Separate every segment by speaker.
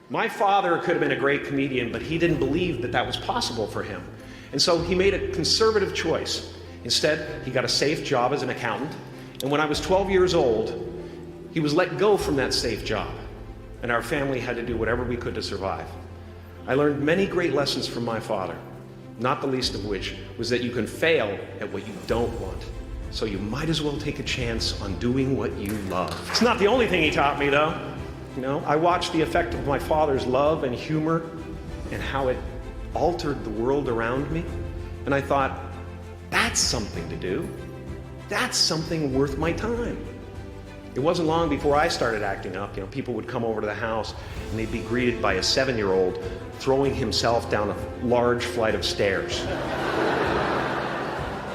Speaker 1: My father could have been a great comedian, but he didn't believe that that was possible for him. And so he made a conservative choice. Instead, he got a safe job as an accountant. And when I was 12 years old, he was let go from that safe job. And our family had to do whatever we could to survive. I learned many great lessons from my father, not the least of which was that you can fail at what you don't want. So you might as well take a chance on doing what you love. It's not the only thing he taught me, though. You know, I watched the effect of my father's love and humor and how it altered the world around me. And I thought, that's something to do. That's something worth my time. It wasn't long before I started acting up. You know, people would come over to the house and they'd be greeted by a 7-year-old throwing himself down a large flight of stairs.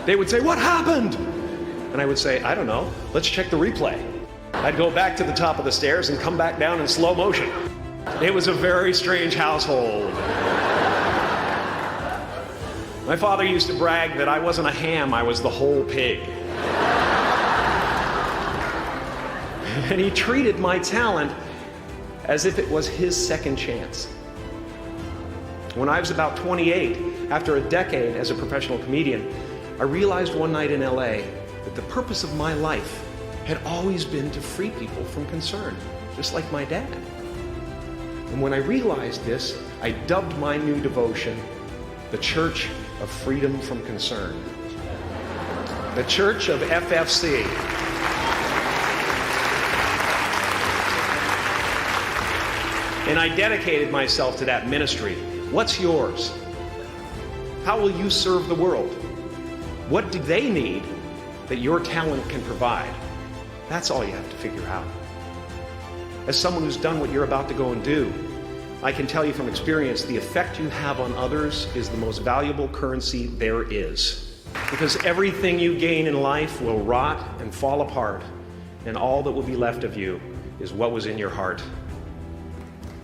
Speaker 1: They would say, "What happened?" And I would say, "I don't know. Let's check the replay." I'd go back to the top of the stairs and come back down in slow motion. It was a very strange household. My father used to brag that I wasn't a ham, I was the whole pig. And he treated my talent as if it was his second chance. When I was about 28, after a decade as a professional comedian, I realized one night in LA that the purpose of my life had always been to free people from concern, just like my dad. And when I realized this, I dubbed my new devotion the Church of Freedom from Concern. The Church of FFC. And I dedicated myself to that ministry. What's yours? How will you serve the world? What do they need that your talent can provide? That's all you have to figure out. As someone who's done what you're about to go and do, I can tell you from experience, the effect you have on others is the most valuable currency there is. Because everything you gain in life will rot and fall apart, and all that will be left of you is what was in your heart.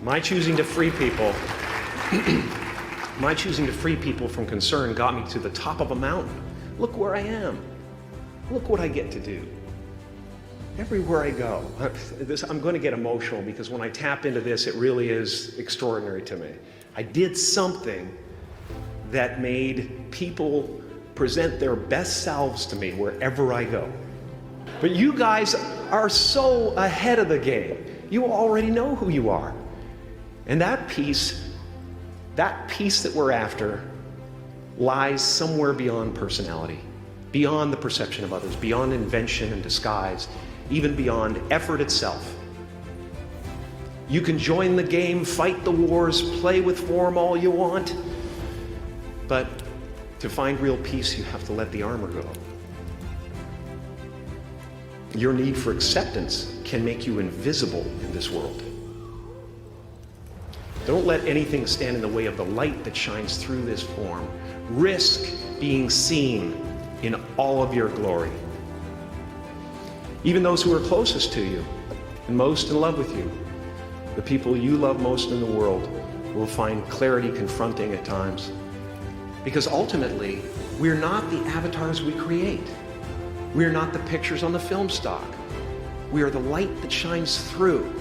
Speaker 1: My choosing to free people, from concern got me to the top of a mountain. Look where I am. Look what I get to do. Everywhere I go. I'm going to get emotional because when I tap into this, it really is extraordinary to me. I did something that made people present their best selves to me wherever I go. But you guys are so ahead of the game. You already know who you are. And that peace that we're after lies somewhere beyond personality, beyond the perception of others, beyond invention and disguise, even beyond effort itself. You can join the game, fight the wars, play with form all you want, but to find real peace, you have to let the armor go. Your need for acceptance can make you invisible in this world. Don't let anything stand in the way of the light that shines through this form. Risk being seen in all of your glory. Even those who are closest to you and most in love with you, the people you love most in the world, will find clarity confronting at times. Because ultimately, we're not the avatars we create. We're not the pictures on the film stock. We are the light that shines through.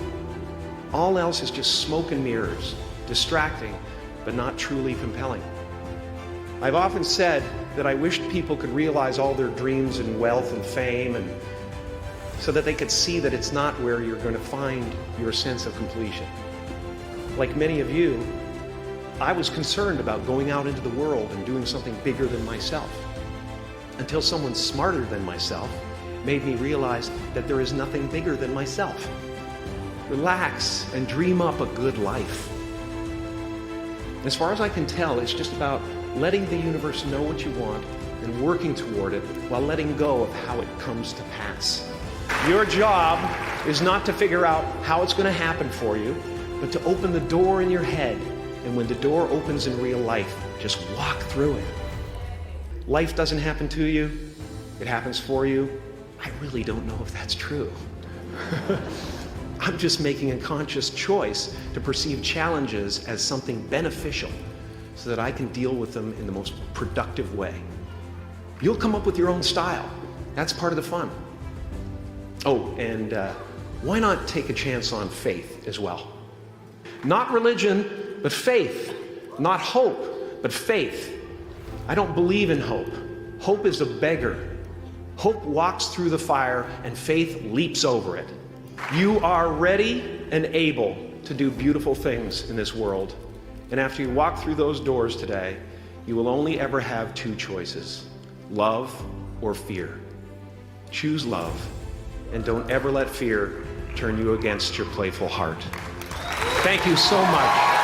Speaker 1: All else is just smoke and mirrors, distracting, but not truly compelling. I've often said that I wished people could realize all their dreams and wealth and fame, and so that they could see that it's not where you're going to find your sense of completion. Like many of you, I was concerned about going out into the world and doing something bigger than myself, until someone smarter than myself made me realize that there is nothing bigger than myself. Relax and dream up a good life. As far as I can tell, it's just about letting the universe know what you want and working toward it while letting go of how it comes to pass. Your job is not to figure out how it's going to happen for you, but to open the door in your head. And when the door opens in real life, just walk through it. Life doesn't happen to you, it happens for you. I really don't know if that's true. I'm just making a conscious choice to perceive challenges as something beneficial so that I can deal with them in the most productive way. You'll come up with your own style. That's part of the fun. Oh, and why not take a chance on faith as well? Not religion, but faith. Not hope, but faith. I don't believe in hope. Hope is a beggar. Hope walks through the fire and faith leaps over it. You are ready and able to do beautiful things in this world. And after you walk through those doors today, you will only ever have two choices: love or fear. Choose love, and don't ever let fear turn you against your playful heart. Thank you so much.